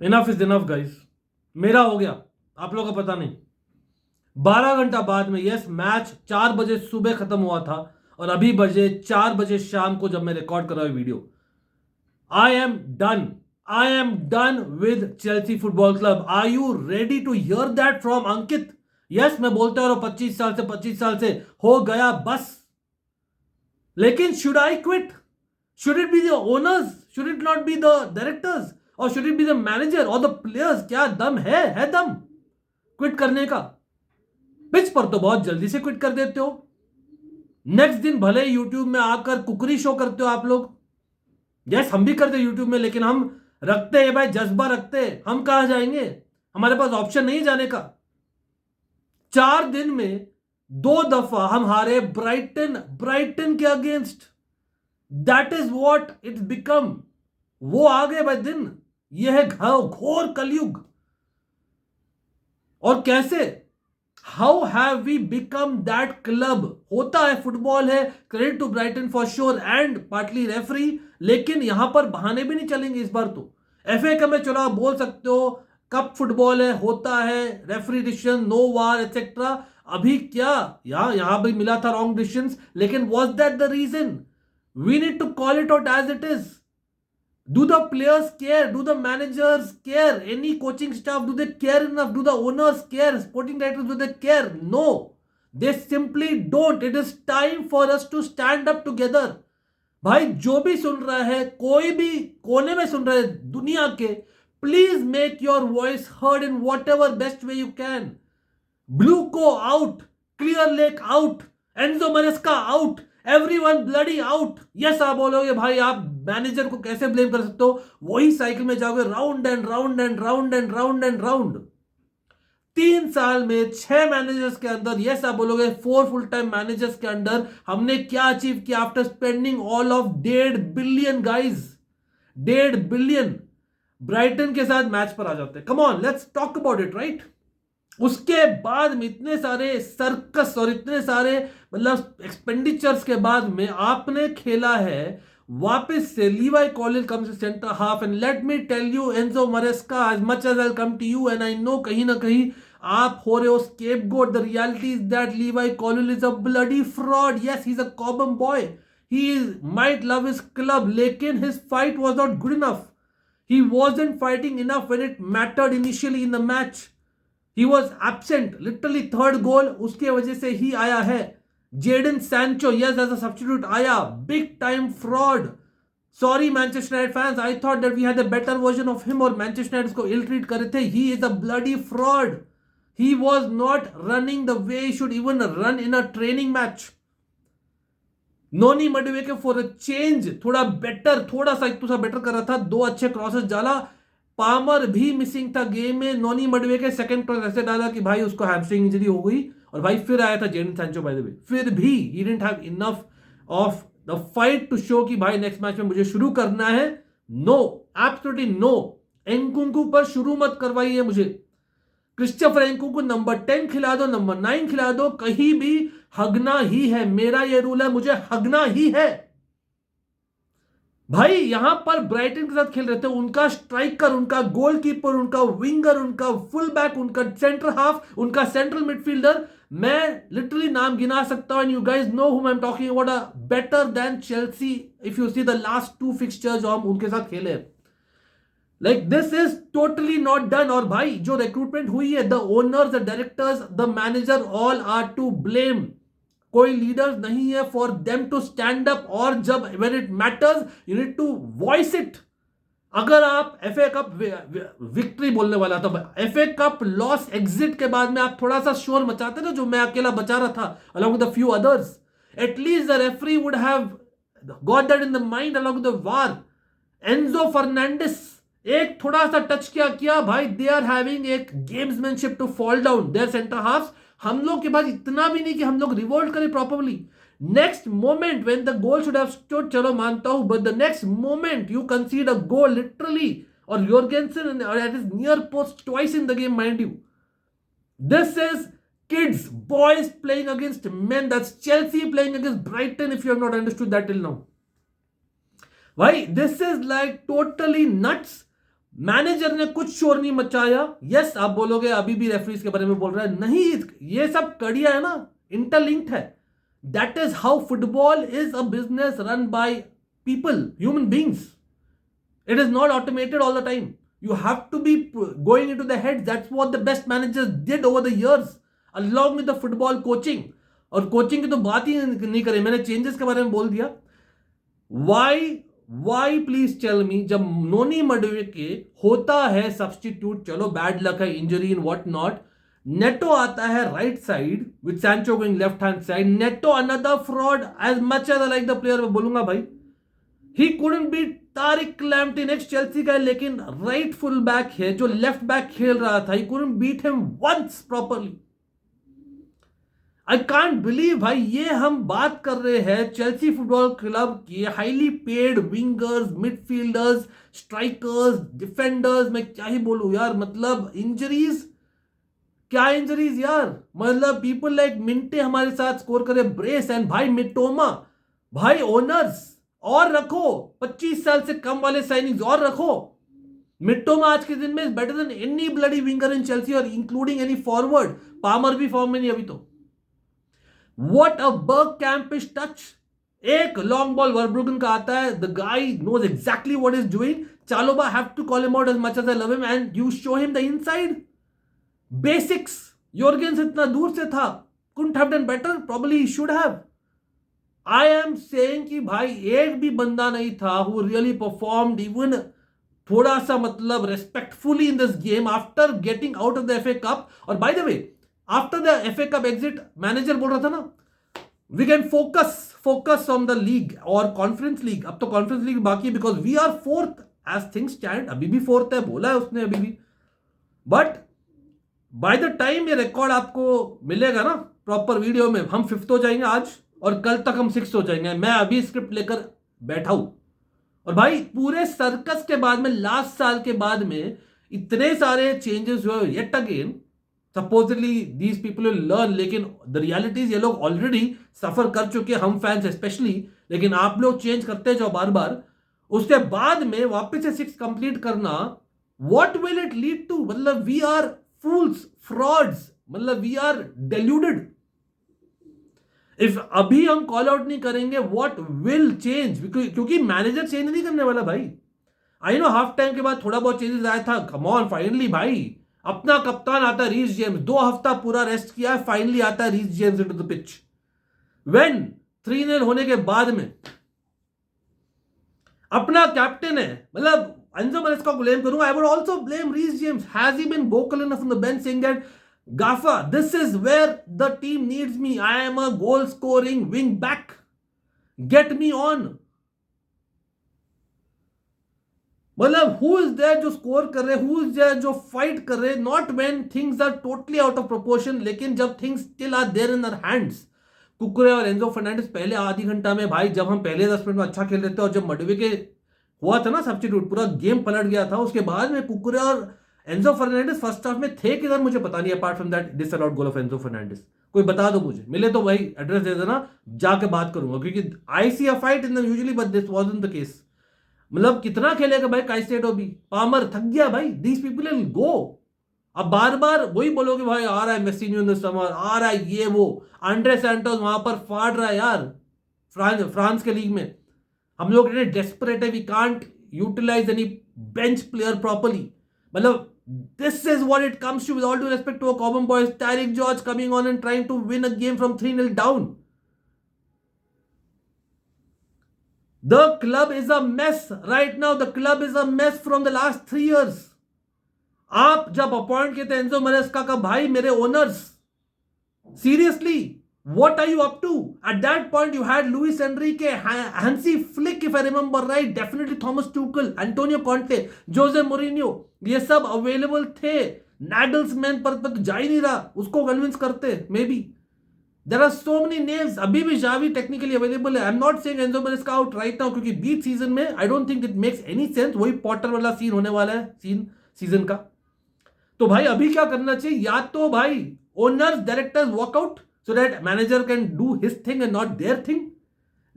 Enough is enough guys. मेरा हो गया, आप लोगों का पता नहीं। 12 घंटा बाद में, यस, मैच 4 बजे सुबह खत्म हुआ था और अभी बजे 4 बजे शाम को जब मैं रिकॉर्ड कर रहा हूं video. I am done. I am done with Chelsea football club. Are you ready to hear that from Ankit? Yes, मैं बोलता हूं 25 साल से हो गया बस। लेकिन should I quit? Should it be the owners? Should it not be the directors? और should it be the manager और द प्लेयर्स? क्या दम है दम क्विट करने का? पिच पर तो बहुत जल्दी से क्विट कर देते हो। नेक्स्ट दिन भले यूट्यूब में आकर कुकरी शो करते हो आप लोग। यस, हम भी करते यूट्यूब में, लेकिन हम रखते हैं भाई, जज्बा रखते हैं। हम कहां जाएंगे? हमारे पास ऑप्शन नहीं जाने का। 4 दिन में 2 दफा हम हारे ब्राइटन ब्राइटन के against. That is what it's become. वो आ गए भाई दिन। यह है घोर कलयुग। और कैसे? How have we become that club? होता है, फुटबॉल है, credit to Brighton for sure and partly referee. लेकिन यहां पर बहाने भी नहीं चलेंगे इस बार तो। एफए कप में चलो आप बोल सकते हो, कप फुटबॉल है, होता है, referee decision, no VAR etcetera. अभी क्या, यहां भी मिला था रॉन्ग डिसीजन, लेकिन was that the reason? We need to call it out as it is. Do the players care? Do the managers care? Any coaching staff, do they care enough? Do the owners care? Sporting directors, do they care? No. They simply don't. It is time for us to stand up together. भाई जो भी सुन रहा है, कोई भी कोने में सुन रहा है दुनिया के, please make your voice heard in whatever best way you can. BlueCo out, Clearlake out, Enzo Maresca out, everyone bloody out. Yes, आप बोलोगे भाई आप मैनेजर को कैसे ब्लेम कर सकते हो? वही साइकिल में जाओगे, round and round and round and round and round. 3 साल में 6 मैनेजर्स के अंदर, यस आप बोलोगे 4 फुल टाइम मैनेजर्स के अंदर हमने क्या अचीव किया? After spending all of 1.5 billion guys, 1.5 billion. Brighton के साथ मैच पर आ जाते हैं। Come on, let's talk about it, right? उसके बाद में इतने सारे सर्कस और इतने सारे मतलब एक्सपेंडिचर्स के बाद में आपने खेला है वापस से। Levi Colwill comes to centre half and let me tell you, Enzo Maresca, as much as I come to you and I know कहीं ना कहीं आप हो रहे हो scapegoat, the reality is that Levi Colwill is a bloody fraud. Yes, he is a common boy, he might love his club, लेकिन his fight was not good enough. He wasn't fighting enough when it mattered initially in the match. He was absent. Literally third goal उसके वजह से ही आया है। Jadon Sancho, yes, as a substitute आया, big time fraud. Sorry Manchester United fans, I thought that we had a better version of him और Manchester United को ill treat कर रहे थे। He is a bloody fraud. He was not running the way he should even run in a training match. Noni Madueke for a change थोड़ा better, थोड़ा सा एक better कर रहा था, 2 अच्छे क्रॉसेस डाला। पामर भी मिसिंग था गेम में। नोनी मडवेके सेकंड क्रॉस ऐसे डाला कि भाई उसको हैमस्ट्रिंग इंजरी हो गई और भाई फिर आया था Jadon Sancho by the way. फिर भी ही didn't have enough of the fight to show कि भाई नेक्स्ट मैच में मुझे शुरू करना है। No, absolutely no. एनकुंकू पर शुरू मत करवाइए मुझे। क्रिस्टोफर एनकुंकू नंबर 10 खिला दो, नंबर 9 खिला दो, कहीं भी हगना ही है। मेरा ये रूल है, मुझे हगना ही है। भाई यहां पर ब्राइटन के साथ खेल रहे थे, उनका स्ट्राइकर, उनका गोलकीपर, उनका विंगर, उनका फुल बैक, उनका सेंटर हाफ, उनका सेंट्रल मिडफील्डर, मैं लिटरली नाम गिना सकता हूं। You guys know whom I am talking about, better than Chelsea if you see the last 2 fixtures जो हम उनके साथ खेले। Like this is totally not done. और भाई जो रिक्रूटमेंट हुई है, the owners, the directors, the manager, all are to blame. कोई लीडर नहीं है for them to stand up, और जब when it matters you need to voice it. अगर आप एफए कप विक्ट्री बोलने वाला था, एफए कप लॉस एग्जिट के बाद में आप थोड़ा सा शोर मचाते ना, जो मैं अकेला बचा रहा था along with the few others, at least the referee would have got that in the mind along with the war. Enzo Fernandez एक थोड़ा सा टच किया भाई, दे आर हैविंग एक gamesmanship to fall down their centre half. हम लोग के पास इतना भी नहीं कि हम लोग रिवोल्ट करें properly. Next moment when the goal should have stood, चलो मानता हूं, but the next moment you concede a goal literally, और Jorgensen at is near post twice in the game, mind you. This is kids, boys playing against men. That's Chelsea playing against Brighton, if you have not understood that till now. Why? This is like totally nuts. Manager ने कुछ शोर नहीं मचाया। Yes, आप बोलोगे अभी भी referees के बारे में बोल रहा है, नहीं, ये सब कड़िया है ना, इंटरलिंक्ड है। That is how football is a business run by people, human beings. It is not automated all the time. You have to be going into the heads. That's what the best managers did over the years, along with the football coaching. और coaching की तो बात ही नहीं करें, मैंने changes के बारे में बोल दिया। वाई प्लीज टेल मी, जब नोनी मडुएके होता है सब्स्टिट्यूट, चलो बैड लक है, injury in what not, Neto आता है right side with Sancho going left hand side, Neto another fraud, as much as I like the player, मैं बोलूंगा भाई he couldn't beat Tariq Lamptey, next Chelsea का है, लेकिन right full back है जो लेफ्ट बैक खेल रहा था, he couldn't beat him once properly. I can't believe भाई, ये हम बात कर रहे हैं चेल्सी फुटबॉल क्लब की highly paid wingers, midfielders, strikers, defenders, मैं क्या ही बोलूं यार, मतलब इंजरीज, क्या इंजरीज यार, मतलब पीपल लाइक मिंटे हमारे साथ स्कोर करे, ब्रेस एंड भाई मिटोमा, भाई ओनर्स और रखो, 25 साल से कम वाले साइनिंग्स और रखो। मिट्टोमा आज के दिन में is better than any bloody winger in Chelsea और इंक्लूडिंग एनी फॉरवर्ड। पामर भी फॉर्म में नहीं अभी तो। व्हाट अ बर्गकैम्पिश टच, एक लॉन्ग बॉल वर्ब्रुगन का आता है, the guy knows exactly what is doing, Chalobah have to call him out as much as I love him and you show him the inside basics. Jorgensen इतना दूर से था, couldn't have done better, probably he should have. I am saying कि भाई एक भी बंदा नहीं था हु रियली परफॉर्म्ड इवन थोड़ा सा मतलब respectfully in this game after getting out of the FA cup. और by the way after the FA cup exit manager बोल रहा था ना, we can focus on the league और कॉन्फ्रेंस लीग। अब तो कॉन्फ्रेंस लीग बाकी, because we are fourth as things stand, अभी भी फोर्थ है बोला है उसने अभी भी, बट बाय द टाइम ये रिकॉर्ड आपको मिलेगा ना प्रॉपर वीडियो में, हम फिफ्थ हो जाएंगे आज और कल तक हम सिक्स हो जाएंगे। मैं अभी स्क्रिप्ट लेकर बैठा हूं। और भाई पूरे सर्कस के बाद में, लास्ट साल के बाद में इतने सारे चेंजेस हुए yet again, supposedly these people will learn, लेकिन द रियलिटी ये लोग ऑलरेडी सफर कर चुके, हम फैंस स्पेशली, लेकिन आप लोग चेंज करते जाओ बार बार, उसके बाद में वापस से सिक्स कंप्लीट करना, what will it lead to? मतलब वी आर फूल्स, फ्रॉड्स, मतलब वी आर डेल्यूडेड। इफ अभी हम कॉल आउट नहीं करेंगे, व्हाट विल चेंज? क्योंकि मैनेजर चेंज नहीं करने वाला भाई। आई नो हाफ टाइम के बाद थोड़ा बहुत चेंजेस आया था, कम ऑन फाइनली भाई अपना कप्तान आता है रीस जेम्स, 2 हफ्ता पूरा रेस्ट किया है, फाइनली आता है Reece James into the pitch when 3-0 होने के बाद में। अपना कैप्टन है, मतलब एंजो मैरेस्का को ब्लेम करूंगा, I would also blame Reece James. Has he been vocal enough on the bench saying that Gaffa, this is where the team needs me. I am a goal scoring wing back. Get me on. मतलब who is there जो score कर रहे, who is there जो fight कर रहे, not when things are totally out of proportion, लेकिन जब things still are there in our hands। कुकुरे और एंजो फर्नांडिस पहले आधी घंटा में भाई, जब हम पहले 10 मिनट में अच्छा खेल रहे थे और जब मडवे के हुआ था ना सब्स्टिट्यूट, पूरा गेम पलट गया था। उसके बाद में कुकुरे और एंजो फर्नांडिस फर्स्ट हाफ में थे किधर मुझे पता नहीं, apart from that disallowed goal of Enzo Fernandez. कोई बता दो मुझे, मिले तो भाई एड्रेस दे देना, जाके बात करूंगा, क्योंकि I see a fight in the usually but this wasn't the case. मतलब कितना खेलेगा भाई काइस्टेडो भी, पामर थक गया भाई, दीस पीपल विल गो। अब बार बार वही बोलोगे भाई आ रहा है मेस्सिनो इन द समर, आ रहा है ये वो, आंड्रे सैंटोस वहां पर फाड़ रहा है यार फ्रांस के लीग में। हम लोग इतने डेस्परेट है, we can't utilise any bench player properly. मतलब this is what it comes to, with all due respect to our common boys, Tariq George coming on and trying to win a game from 3-0 down. The club is a mess right now. The club is a mess from the last 3 years. आप जब appoint किए थे Enzo मैरेस्का का भाई, मेरे owners, seriously what are you up to? At that point you had Luis Enrique, Hansi Flick if I remember right, definitely Thomas Tuchel, Antonio Conte, Jose Mourinho, ये सब available थे। नैगल्समैन पर तो जा ही नहीं रहा, उसको कन्विंस करते। Maybe there are so many names, अभी भी जावी टेक्निकली अवेलेबल है। I am not saying Enzo Maresca out right now, क्योंकि बीच सीजन में I don't think it makes any sense. वही पॉटर वाला सीन होने वाला है सीजन का। तो भाई अभी क्या करना चाहिए? या तो भाई owners directors walkout so that manager can do his thing and not their thing.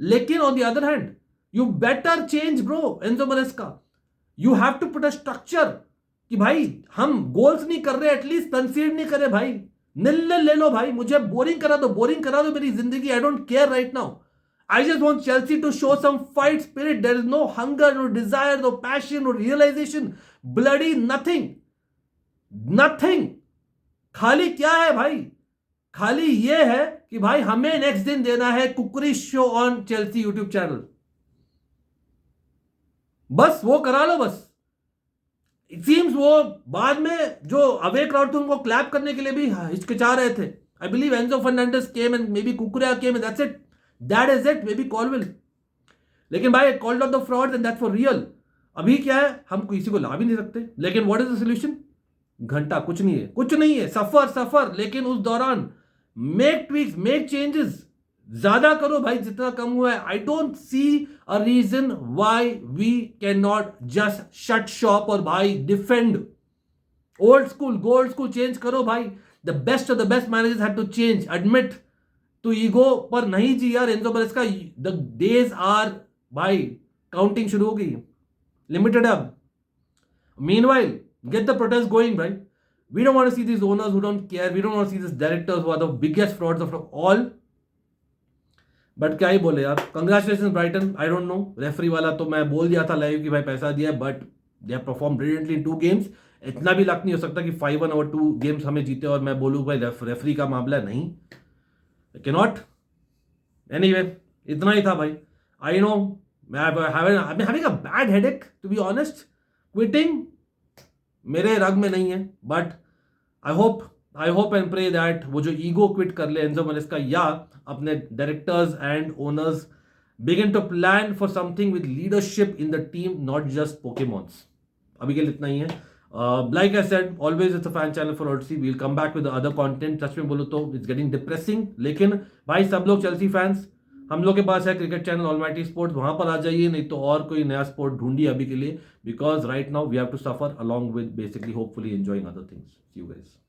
लेकिन on the other hand, you better change bro, Enzo Maresca. You have to put a structure कि भाई हम गोल्स नहीं कर रहे, at least कंसीड नहीं करे भाई, निल ले लो भाई, मुझे बोरिंग करा दो मेरी जिंदगी, I don't care right now. I just want Chelsea to show some fight spirit. There is no hunger, no desire, no passion, no realization. Bloody nothing. Nothing. खाली क्या है भाई? खाली ये है कि भाई हमें नेक्स्ट दिन देना है cookery show on Chelsea YouTube channel. बस वो करा लो बस. इट सीम्स वो बाद में जो अवे क्राउड थे उनको क्लैप करने के लिए भी हिचकिचा रहे थे. I believe Enzo Fernandez came and maybe Cucurella came and that's it. That is it, maybe Colville. लेकिन भाई called out the fraud and that's for real. अभी क्या है, हम किसी को ला भी नहीं सकते. लेकिन व्हाट इज द सोल्यूशन? घंटा कुछ नहीं है, सफर. लेकिन उस दौरान मेक ट्वीक्स, मेक चेंजेस, ज्यादा करो भाई जितना कम हुआ है. I don't see a reason why we can not just shut shop और भाई defend. Old school, gold school change करो भाई. The best of the best managers had to change. Admit तो ईगो पर नहीं जी यार. एंजो पेरेज का द डेज आर भाई काउंटिंग शुरू हो गई, लिमिटेड अब. Meanwhile get the protest going भाई. We don't want to see this owners who don't care. We don't want to see this directors who are the biggest frauds of all. But क्या ही बोले यार. Congratulation Brighton. I don't know, referee वाला तो मैं बोल दिया था लाइव कि भाई पैसा दिया है, but they have perform brilliantly in 2 games. इतना भी लक नहीं हो सकता कि 5-1 और 2 गेम्स हमें जीते और मैं बोलूँ भाई रेफरी का मामला नहीं. Cannot. Anyway, इतना ही था भाई. I know I'm having a bad headache to be honest. Quitting मेरे रग में नहीं है, but I hope and pray that वो जो ईगो क्विट कर ले एंजो मैरेस्का या अपने directors and owners begin to plan for something with leadership in the team, not just Pokemons. अभी के लिए इतना ही है. Like I said, always it's a fan channel for Odyssey. We'll come back with the other content. सच में बोलो तो it's getting depressing. लेकिन भाई सब लोग चेल्सी फैंस, हम लोग के पास है क्रिकेट चैनल ऑलमाइटी स्पोर्ट्स, वहां पर आ जाइए. नहीं तो और कोई नया स्पोर्ट ढूंढिए अभी के लिए, because right now we have to suffer along with basically hopefully enjoying other things. See you guys.